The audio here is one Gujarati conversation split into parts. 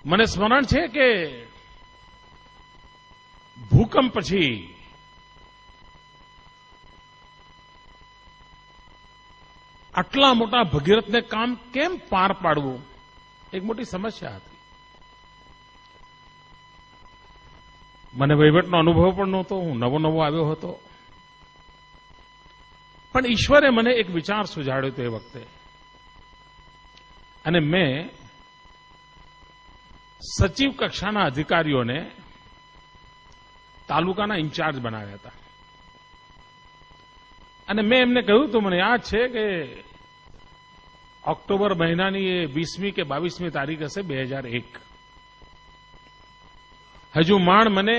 મને સ્મરણ છે કે ભૂકંપ પછી આટલા મોટા ભગીરથને કામ કેમ પાર પાડવું એક મોટી સમસ્યા હતી. મને વહીવટનો અનુભવ પણ નહોતો, હું નવો આવ્યો હતો. પણ ઈશ્વરે મને એક વિચાર સુઝાડ્યો તે વખતે, અને મેં સચિવ કક્ષાના અધિકારીઓને તાલુકાના ઇન્ચાર્જ બનાવ્યા હતા. અને મેં એમને કહ્યું હતું, મને યાદ છે કે ઓક્ટોબર મહિનાની એ 20મી કે 22મી તારીખ હશે 2001. હજુ માંડ મને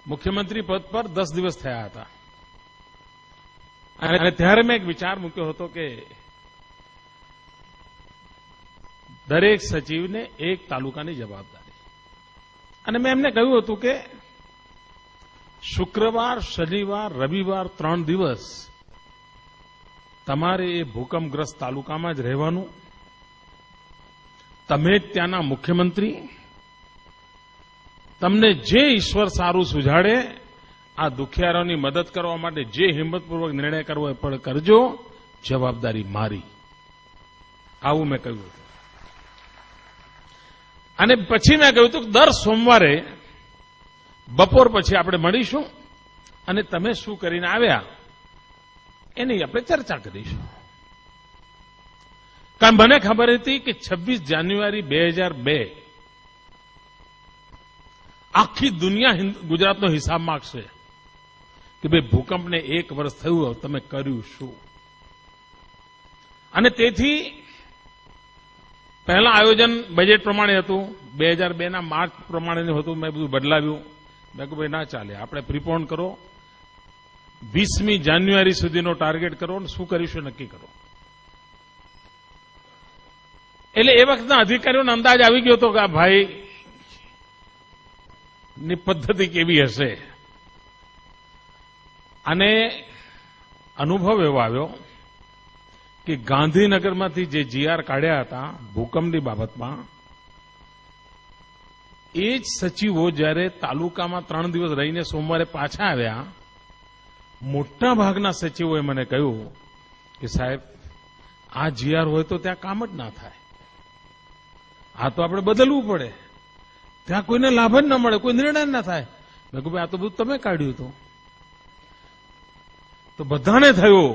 મુખ્યમંત્રી પદ પર 10 દિવસ થયા હતા. અને ત્યારે મેં એક વિચાર મૂક્યો હતો કે દરેક સચિવને એક તાલુકાની જવાબદારી. અને મેં એમને કહ્યું હતું કે શુક્રવાર, શનિવાર, રવિવાર 3 દિવસ તમારે એ ભૂકંપગ્રસ્ત તાલુકામાં જ રહેવાનું. તમે જ ત્યાંના મુખ્યમંત્રી. તમને જે ઈશ્વર સારું સુઝાડે આ દુખિયારોની મદદ કરવા માટે જે હિંમતપૂર્વક નિર્ણય કરવો એ પણ કરજો, જવાબદારી મારી. આવું મેં કહ્યું હતું. અને પછી મેં કહ્યું હતું કે દર સોમવારે બપોર પછી આપણે મળીશું અને તમે શું કરીને આવ્યા એની આપણે ચર્ચા કરીશું. કારણ મને ખબર હતી કે 26 જાન્યુઆરી 2002 આખી દુનિયા ગુજરાતનો હિસાબ માંગશે કે ભાઈ ભૂકંપને 1 વર્ષ થયું, તમે કર્યું શું. અને તેથી પહેલા આયોજન બજેટ પ્રમાણે હતું, 2002ના માર્ચ પ્રમાણેનું હતું. મેં બધું બદલાવ્યું. મેં કહ્યું ભાઈ ના ચાલે, આપણે પ્રિપોન કરો, 20મી જાન્યુઆરી સુધીનો ટાર્ગેટ કરો અને શું કરીશું નક્કી કરો. એટલે એ વખતના અધિકારીઓનો અંદાજ આવી ગયો હતો કે આ ભાઈ ની પદ્ધતિ કેવી હશે. અને અનુભવ એવો આવ્યો કે ગાંધીનગરમાંથી જે જીઆર કાઢ્યા હતા ભૂકંપની બાબતમાં, એ જ સચિવો જ્યારે તાલુકામાં 3 દિવસ રહીને સોમવારે પાછા આવ્યા, મોટા ભાગના સચિવોએ મને કહ્યું કે સાહેબ આ જીઆર હોય તો ત્યાં કામ જ ના થાય, આ તો આપણે બદલવું પડે, ત્યાં કોઈને લાભ જ ન મળે, કોઈ નિર્ણય ના થાય. મેં કહ્યું ભાઈ આ તો બધું તમે કાઢ્યું હતું. તો બધાને થયું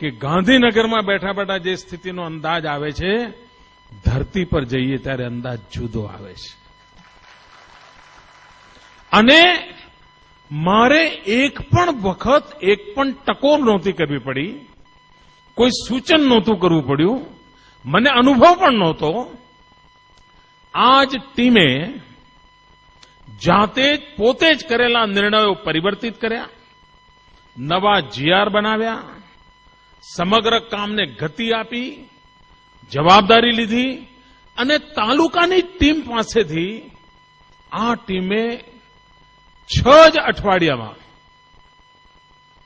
કે ગાંધીનગરમાં બેઠા બેઠા જે સ્થિતિનો અંદાજ આવે છે, ધરતી પર જઈએ ત્યારે અંદાજ જુદો આવે છે. અને મારે એક પણ વખત એક પણ ટકોર નહોતી કરવી પડી, કોઈ સૂચન નહોતું કરવું પડ્યું, મને અનુભવ પણ નહોતો. આ જ ટીમે જાતે જ પોતે જ કરેલા નિર્ણયો પરિવર્તિત કર્યા, નવા જીઆર બનાવ્યા, સમગ્ર કામને ગતિ આપી, જવાબદારી લીધી. અને તાલુકાની ટીમ પાસેથી આ ટીમે 6 જ અઠવાડિયામાં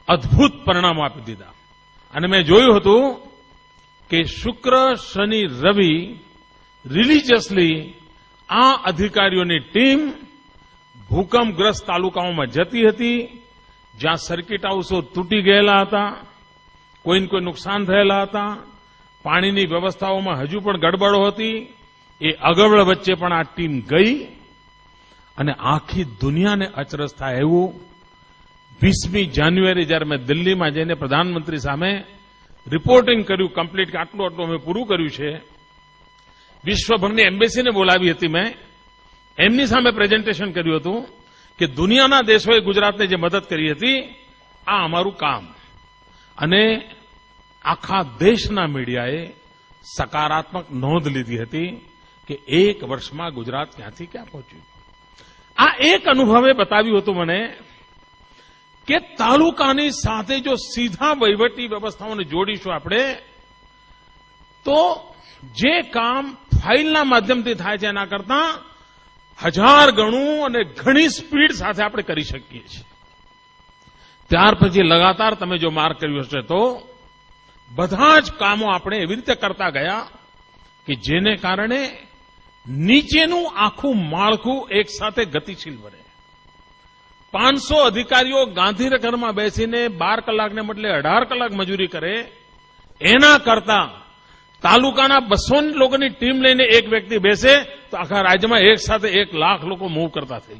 અદભુત પરિણામો આપી દીધા. અને મેં જોયું હતું કે શુક્ર, શનિ, રવિ રિલિજિયસલી આ અધિકારીઓની ટીમ ભૂકંપગ્રસ્ત તાલુકાઓમાં જતી હતી, જ્યાં સર્કિટ હાઉસો તૂટી ગયેલા હતા, કોઈને કોઈ નુકસાન થયેલા હતા, પાણીની વ્યવસ્થાઓમાં હજુ પણ ગડબડો હતી. એ અગવડ વચ્ચે પણ આ ટીમ ગઈ અને આખી દુનિયાને અચરજ થાય એવું 20મી જાન્યુઆરી જ્યારે મેં દિલ્હીમાં જઈને પ્રધાનમંત્રી સામે રિપોર્ટિંગ કર્યું કમ્પ્લીટ કે આટલું અમે પૂરું કર્યું છે. વિશ્વભરની એમ્બેસીને બોલાવી હતી, મેં એમની સામે પ્રેઝન્ટેશન કર્યું હતું કે દુનિયાના દેશોએ ગુજરાતને જે મદદ કરી હતી આ અમારું કામ. અને આખા દેશના મીડિયાએ સકારાત્મક નોંધ લીધી હતી કે 1 વર્ષમાં ગુજરાત ક્યાંથી ક્યાં પહોંચ્યું. આ એક અનુભવે બતાવ્યું હતું મને કે તાલુકાની સાથે જો સીધા વહીવટી વ્યવસ્થાઓને જોડીશું આપણે, તો જે કામ ફાઇલના માધ્યમથી થાય છે એના કરતાં 1000 ગણું અને ઘણી સ્પીડ સાથે આપણે કરી શકીએ છીએ. ત્યાર પછી લગાતાર તમે જો માર્ક કર્યું હશે તો બધા જ કામો આપણે એવી રીતે કરતા ગયા કે જેને કારણે નીચેનું આખું માળખું એક સાથે ગતિશીલ બને. 500 અધિકારીઓ ગાંધીનગરમાં બેસીને 12 કલાકને બદલે 18 કલાક મજૂરી કરે, એના કરતા તાલુકાના 200 લોકોની ટીમ લઈને એક વ્યક્તિ બેસે તો આખા રાજ્યમાં એક સાથે 1 લાખ લોકો મૂવ કરતા થઈ.